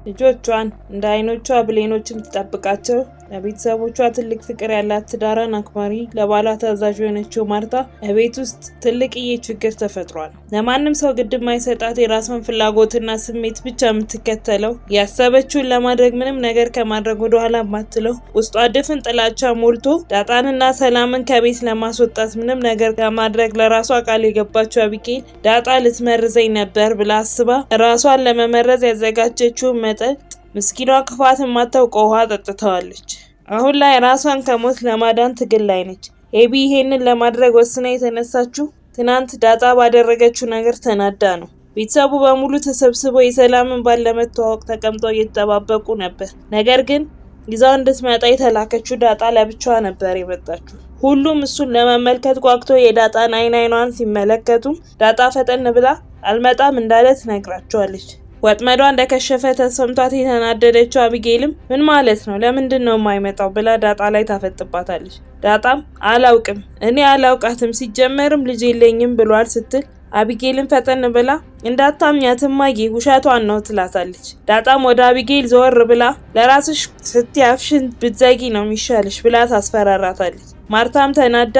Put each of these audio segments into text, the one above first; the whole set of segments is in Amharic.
ልጆቿን እንደ አይኖቿ ብሌኖችም ትጠብቃቸው። ለቤተሰቦቿ ትልቅ ፍቅር ያላት ትዳሯን አክባሪ ለባሏ ታዛዥ የሆነችው ማርታ እቤት ውስጥ ትልቅዬ ችግር ተፈጥሯል። ለማንም ሰው ግድ የማይሰጣት የራሷን ፍላጎትና ስሜት ብቻ የምትከተለው ያሰበችውን ለማድረግ ምንም ነገር ከማድረግ ወደ ኋላ ማትለው ውስጧ ድፍን ጥላቻ ሞልቶ ዳጣንና ሰላምን ከቤት ለማስወጣት ምንም ነገር ከማድረግ ለራሷ ቃል የገባችው አቢጌል ዳጣ ልትመርዘኝ ነበር ብላ አስባ ራሷን ለመመረዝ ያዘጋጀችውን መጠጥ ምስኪኗ ክፋት የማታውቀው ውሃ ጠጥተዋለች። አሁን ላይ ራሷን ከሞት ለማዳን ትግል ላይ ነች። ኤቢ ይሄንን ለማድረግ ወስና የተነሳችው ትናንት ዳጣ ባደረገችው ነገር ተናዳ ነው። ቤተሰቡ በሙሉ ተሰብስበው የሰላምን ባል ለመተዋወቅ ተቀምጠው እየተጠባበቁ ነበር። ነገር ግን ይዛው እንድትመጣ የተላከችው ዳጣ ለብቻዋ ነበር የመጣችው። ሁሉም እሱን ለመመልከት ጓግቶ የዳጣን አይኗን ሲመለከቱ ዳጣ ፈጠን ብላ አልመጣም እንዳለ ትነግራቸዋለች። ወጥመዷ እንደከሸፈ ተሰምቷት የተናደደችው አቢጌልም ምን ማለት ነው? ለምንድን ነው የማይመጣው? ብላ ዳጣ ላይ ታፈጥባታለች። ዳጣም አላውቅም፣ እኔ አላውቃትም፣ ሲጀመርም ልጅ የለኝም ብሏል ስትል አቢጌልን ፈጠን ብላ እንዳታምኛት እማዬ ውሸቷን ነው ትላታለች። ዳጣም ወደ አቢጌል ዘወር ብላ ለራስሽ ስትያፍሽን ብትዘጊ ነው የሚሻልሽ ብላ ታስፈራራታለች። ማርታም ተናዳ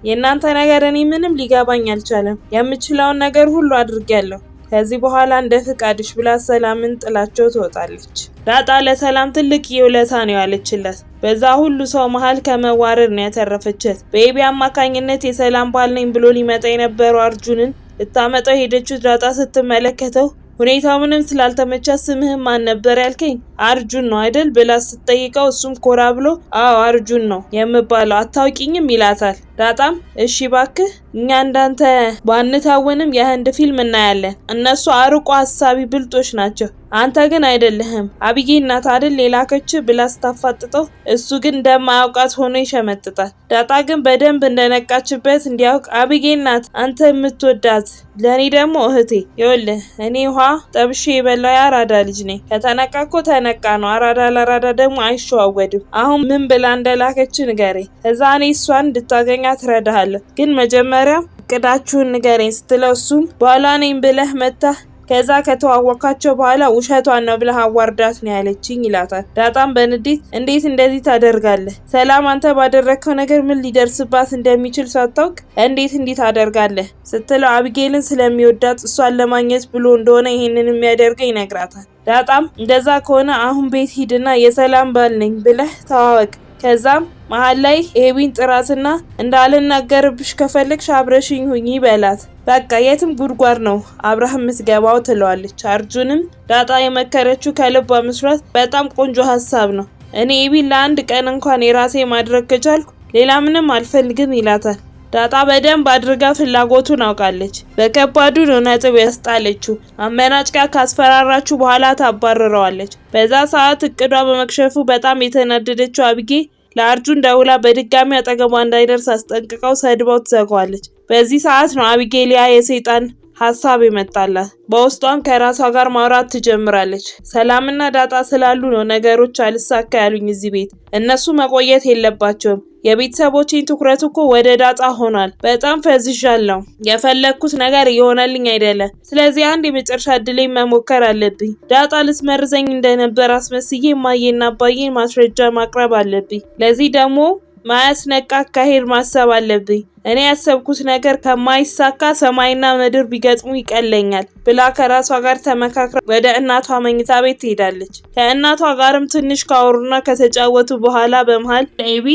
የእናንተ ነገር እኔ ምንም ሊገባኝ አልቻለም፣ የምችለውን ነገር ሁሉ አድርጌያለሁ፣ ከዚህ በኋላ እንደ ፍቃድሽ ብላ ሰላምን ጥላቸው ትወጣለች። ዳጣ ለሰላም ትልቅ ውለታ ነው ያለችላት። በዛ ሁሉ ሰው መሃል ከመዋረድ ነው ያተረፈቻት። በኤቢ አማካኝነት የሰላም ባል ነኝ ብሎ ሊመጣ የነበረው አርጁንን ልታመጣው ሄደችው ዳጣ ስትመለከተው ሁኔታው ምንም ስላልተመቻት ስምህም ማን ነበር ያልከኝ? አርጁን ነው አይደል ብላ ስትጠይቀው እሱም ኮራ ብሎ አዎ አርጁን ነው የምባለው አታውቂኝም ይላታል። ዳጣም እሺ ባክህ እኛ እንዳንተ ባንታወንም የህንድ ፊልም እናያለን፣ እነሱ አርቆ ሀሳቢ ብልጦች ናቸው፣ አንተ ግን አይደለህም፣ አቢጌል ናት አይደል የላከች ብላ ስታፋጥጠው እሱ ግን እንደማያውቃት ሆኖ ይሸመጥጣል። ዳጣ ግን በደንብ እንደነቃችበት እንዲያውቅ አቢጌል ናት አንተ የምትወዳት፣ ለኔ ደግሞ እህቴ፣ ይኸውልህ እኔ ውሃ ጠብሼ የበላው የአራዳ ልጅ ነኝ፣ ከተነቃ እኮ ተነቃ ነው፣ አራዳ ለአራዳ ደግሞ አይሸዋወድም፣ አሁን ምን ብላ እንደላከች ንገረኝ፣ እዛ እኔ እሷን እንድታገኛ ትረዳሃለሁ፣ ግን መጀመሪያ እቅዳችሁን ንገረኝ ስትለው እሱም በኋላ ነኝ ብለህ መታህ ከዛ ከተዋወቃቸው በኋላ ውሸቷን ነው ብለህ አዋርዳት ነው ያለችኝ ይላታል። ዳጣም በንዴት እንዴት እንደዚህ ታደርጋለህ? ሰላም አንተ ባደረግከው ነገር ምን ሊደርስባት እንደሚችል ሳታውቅ እንዴት እንዲህ ታደርጋለህ? ስትለው አቢጌልን ስለሚወዳት እሷን ለማግኘት ብሎ እንደሆነ ይሄንን የሚያደርገው ይነግራታል። ዳጣም እንደዛ ከሆነ አሁን ቤት ሂድና የሰላም ባል ነኝ ብለህ ተዋወቅ፣ ከዛም መሀል ላይ ኤቢን ጥራትና እንዳልናገርብሽ ከፈለግሽ አብረሽኝ ሁኚ በላት፣ በቃ የትም ጉድጓድ ነው አብረህ የምትገባው ትለዋለች። አርጁንም ዳጣ የመከረችው ከልቧ መስራት በጣም ቆንጆ ሀሳብ ነው፣ እኔ ኤቢን ለአንድ ቀን እንኳን የራሴ ማድረግ ከቻልኩ ሌላ ምንም አልፈልግም ይላታል። ዳጣ በደንብ አድርጋ ፍላጎቱን አውቃለች። በከባዱ ነው ነጥብ ያስጣለችው። አመናጭቃ ካስፈራራችሁ በኋላ ታባረረዋለች። በዛ ሰዓት እቅዷ በመክሸፉ በጣም የተናደደችው አቢጌል ለአርጁን ደውላ በድጋሚ አጠገቧ እንዳይደርስ አስጠንቅቀው ሰድባው ትዘጋዋለች። በዚህ ሰዓት ነው አቢጌል የሰይጣን ሀሳብ ይመጣላት። በውስጧም ከራሷ ጋር ማውራት ትጀምራለች። ሰላምና ዳጣ ስላሉ ነው ነገሮች አልሳካ ያሉኝ እዚህ ቤት፣ እነሱ መቆየት የለባቸውም። የቤተሰቦቼን ትኩረት እኮ ወደ ዳጣ ሆኗል። በጣም ፈዝዣለሁ። የፈለግኩት ነገር እየሆነልኝ አይደለም። ስለዚህ አንድ የመጨረሻ እድሌን መሞከር አለብኝ። ዳጣ ልትመርዘኝ እንደነበር አስመስዬ እማዬና አባዬን ማስረጃ ማቅረብ አለብኝ። ለዚህ ደግሞ ማያስነቃ አካሄድ ማሰብ አለብኝ። እኔ ያሰብኩት ነገር ከማይሳካ ሰማይና ምድር ቢገጥሙ ይቀለኛል ብላ ከራሷ ጋር ተመካክራ ወደ እናቷ መኝታ ቤት ትሄዳለች። ከእናቷ ጋርም ትንሽ ካወሩና ከተጫወቱ በኋላ በመሃል ኤቢ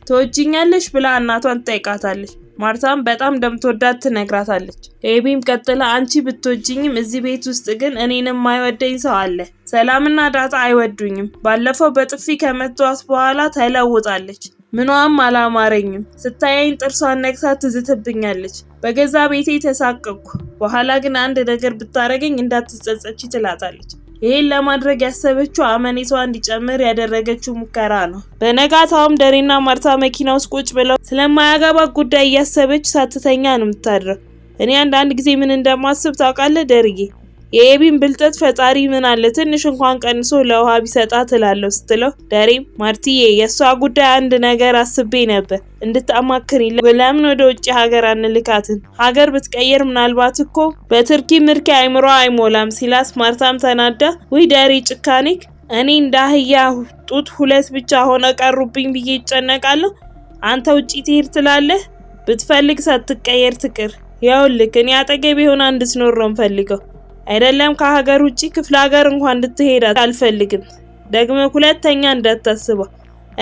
ትወጂኛለሽ ብላ እናቷን ትጠይቃታለች። ማርታም በጣም እንደምትወዳት ትነግራታለች። ኤቢም ቀጥላ አንቺ ብትወጂኝም እዚህ ቤት ውስጥ ግን እኔንም የማይወደኝ ሰው አለ። ሰላምና ዳጣ አይወዱኝም። ባለፈው በጥፊ ከመቷት በኋላ ተለውጣለች። ምኗም አላማረኝም። ስታየኝ ጥርሷን ነክሳ ትዝትብኛለች። በገዛ ቤቴ ተሳቀቅኩ። በኋላ ግን አንድ ነገር ብታረገኝ እንዳትጸጸቺ ትላታለች። ይሄን ለማድረግ ያሰበችው አመኔቷ እንዲጨምር ያደረገችው ሙከራ ነው። በነጋታውም ደሬና ማርታ መኪና ውስጥ ቁጭ ብለው ስለማያገባት ጉዳይ እያሰበች ሳትተኛ ነው የምታድረው። እኔ አንዳንድ ጊዜ ምን እንደማስብ ታውቃለህ ደርዬ? የኤቢን ብልጠት ፈጣሪ ምን አለ ትንሽ እንኳን ቀንሶ ለውሃ ቢሰጣ ትላለሁ ስትለው ዳሬም ማርትዬ የሷ ጉዳይ አንድ ነገር አስቤ ነበር እንድታማክሪኝ ለምን ወደ ውጭ ሀገር አንልካትን ሀገር ብትቀየር ምናልባት እኮ በትርኪ ምርኪ አይምሮ አይሞላም ሲላስ ማርታም ተናዳ ወይ ዳሬ ጭካኔክ እኔ እንዳህያ ጡት ሁለት ብቻ ሆነ ቀሩብኝ ብዬ ይጨነቃለሁ አንተ ውጪ ትሄድ ትላለህ ብትፈልግ ሳትቀየር ትቅር ያውልክ እኔ አጠገቤ ሆና እንድትኖር ነው ፈልገው አይደለም ከሀገር ውጪ ክፍለ ሀገር እንኳን እንድትሄድ አልፈልግም ደግሞ ሁለተኛ እንዳታስበው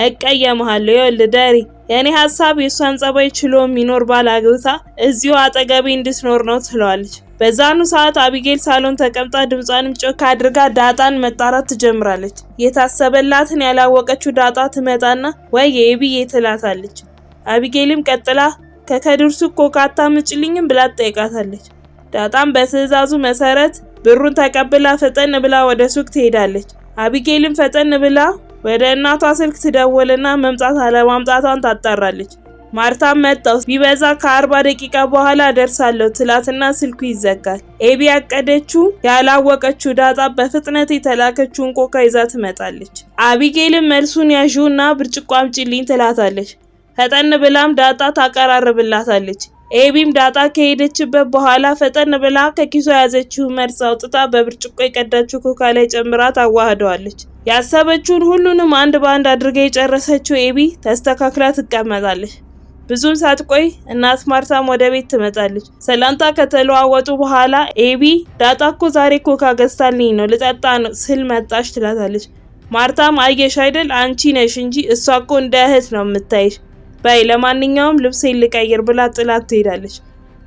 እቀየምሃለሁ ያውልህ ዳሪ የኔ ሐሳብ የሷን ጸባይ ችሎ የሚኖር ባል አግብታ እዚሁ አጠገቤ እንድትኖር ነው ትለዋለች በዛኑ ሰዓት አቢጌል ሳሎን ተቀምጣ ድምጿንም ጮክ አድርጋ ዳጣን መጣራት ትጀምራለች የታሰበላትን ያላወቀችው ዳጣ ትመጣና ወይ ኤቢዬ ትላታለች አቢጌልም ቀጥላ ከከድርሱ ኮካታ ምጭልኝም ብላ ጠይቃታለች ዳጣም በትዕዛዙ መሰረት ብሩን ተቀብላ ፈጠን ብላ ወደ ሱቅ ትሄዳለች አቢጌልም ፈጠን ብላ ወደ እናቷ ስልክ ትደውልና መምጣት አለማምጣቷን ታጣራለች ማርታም መጣው ቢበዛ ከ40 ደቂቃ በኋላ ደርሳለሁ ትላትና ስልኩ ይዘጋል ኤቢ ያቀደችው ያላወቀችው ዳጣ በፍጥነት የተላከችውን ኮካ ይዛ ትመጣለች አቢጌልም መልሱን ያዡና ብርጭቆ አምጪልኝ ትላታለች ፈጠን ብላም ዳጣ ታቀራርብላታለች ኤቢም ዳጣ ከሄደችበት በኋላ ፈጠን ብላ ከኪሷ ያዘችው መርዝ አውጥታ በብርጭቆ የቀዳችው ኮካ ላይ ጨምራ ታዋህደዋለች ያሰበችውን ሁሉንም አንድ ባንድ አድርጋ የጨረሰችው ኤቢ ተስተካክላ ትቀመጣለች ብዙም ሳትቆይ እናት ማርታም ወደ ቤት ትመጣለች ሰላምታ ከተለዋወጡ በኋላ ኤቢ ዳጣ እኮ ዛሬ ኮካ ገዝታልኝ ነው ልጠጣ ነው ስል መጣች ትላታለች ማርታም አየሽ አይደል አንቺ ነሽ እንጂ እሷ እኮ እንደ እህት ነው የምታይሽ ባይ ለማንኛውም ልብሴን ልቀይር ብላ ጥላት ትሄዳለች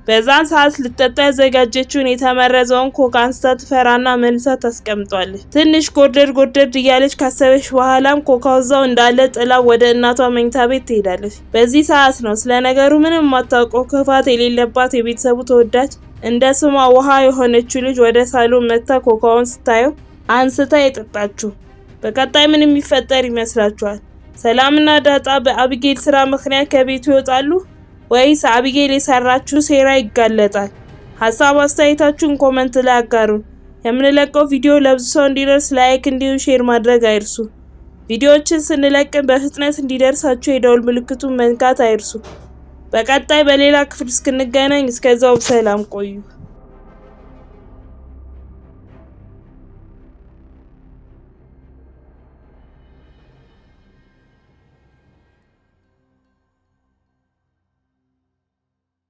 በዛን ሰዓት ልጠጣ ያዘጋጀችውን የተመረዘውን ኮካ አንስታ ትፈራና መልሳ ታስቀምጧለች ትንሽ ጎርደድ እያለች ካሰበች በኋላም ኮካው እዛው እንዳለ ጥላ ወደ እናቷ መኝታ ቤት ትሄዳለች በዚህ ሰዓት ነው ስለ ነገሩ ምንም ማታውቀው ክፋት የሌለባት የቤተሰቡ ተወዳጅ እንደ ስሟ ውሃ የሆነችው ልጅ ወደ ሳሎን መጣ ኮካውን ስታየው አንስታ የጠጣችው በቀጣይ ምን የሚፈጠር ይመስላችኋል ሰላምና ዳጣ በአቢጌል ስራ ምክንያት ከቤቱ ይወጣሉ ወይስ አቢጌል የሰራችው ሴራ ይጋለጣል ሐሳብ አስተያየታችሁን ኮሜንት ላይ አጋሩን የምንለቀው ቪዲዮ ለብዙ ሰው እንዲደርስ ላይክ እንዲሁም ሼር ማድረግ አይርሱ ቪዲዮዎችን ስንለቅ በፍጥነት እንዲደርሳችሁ የደውል ምልክቱን መንካት አይርሱ በቀጣይ በሌላ ክፍል እስክንገናኝ እስከዛው ሰላም ቆዩ